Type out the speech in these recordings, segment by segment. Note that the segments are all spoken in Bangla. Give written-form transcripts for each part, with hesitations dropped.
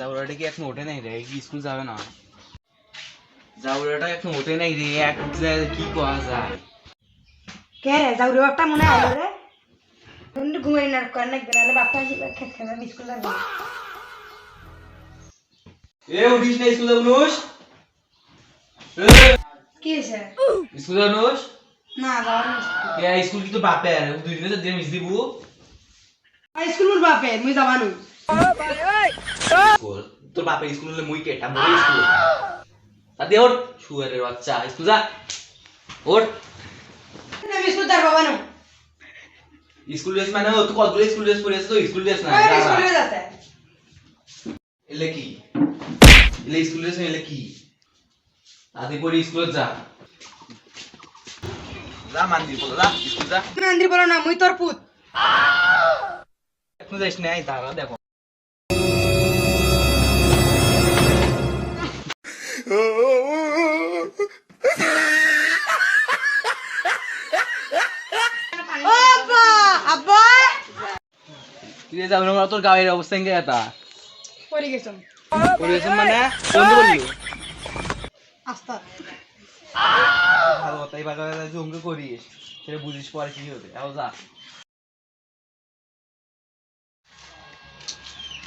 জাউরাটা কি এখন ওঠে নাই রে? কি স্কুল যাবে না? জাউরাটা এখন ওঠে নাই রে, এক উঠলে কি করা যায়? কে রে যাউরে বাপটা মনে আইলো রে বন্ধু ঘুমাই না কর না গেলে বাপটা আসি খেত খেলা স্কুল যাবে এ উঠিস না স্কুল যাবনুস? কি হইছে স্কুল যাবনুস? না যাওয়ার না কে স্কুল কি তো বাপে আর দুই দিনে দিয়ে মিস দিবু? স্কুল মোর বাপে মুই যাবানু স্কুল তোর বাপের স্কুল হলে মুই কেটা মুই স্কুল আদি ওঠ শুয়ারের বাচ্চা স্কুল যা ওঠ আমি স্কুল যাবো বাবানু স্কুল ড্রেস মানে তুই কতগুলো স্কুল ড্রেস পরে আছিস? তো স্কুল ড্রেস না ওই স্কুলে যাতে এলে কি এলে স্কুল ড্রেস এলে কি আদি পরে স্কুল যা যা মান্দির বলো যা স্কুল যা মন্দির বলো না মুই তোর পুত এখন যাইস না দাঁড়া দেখো আব্বা আব্বা কি রে যাবে না তোর গায়ের অবস্থা কেমন এটা পড়ে গেছম পরিবেশন মানে বন্ধ করলি আস্তা ভালো তাই বাগা জঙ্গ করিস সেটা বুঝিস পরে কি হবে আও যা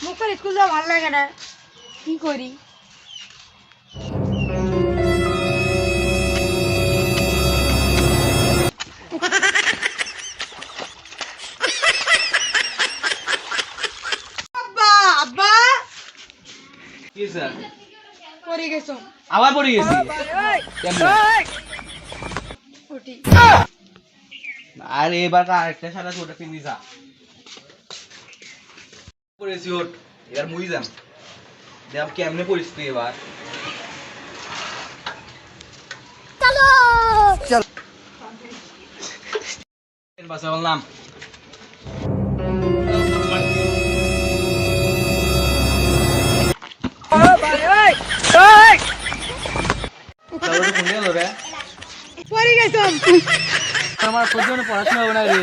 মুখ করে স্কুল যাওয়া ভালো লাগে না কি করি আব্বা আব্বা কি স্যার পড়ে গেছম আবার পড়ে গেছি কেমন উঠি আর এবার আরেকটা সাদা ওটা পিন্দি যা পড়েছি ওট এবার মুই যাম দেখ কেমনে পড়িস তুই এবার চলো চল বাসা বললাম পড়ে গেছম আমার সহ্য পড়াশোনা হবে না রে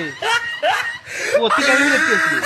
অতি কেমন দেখতেছিস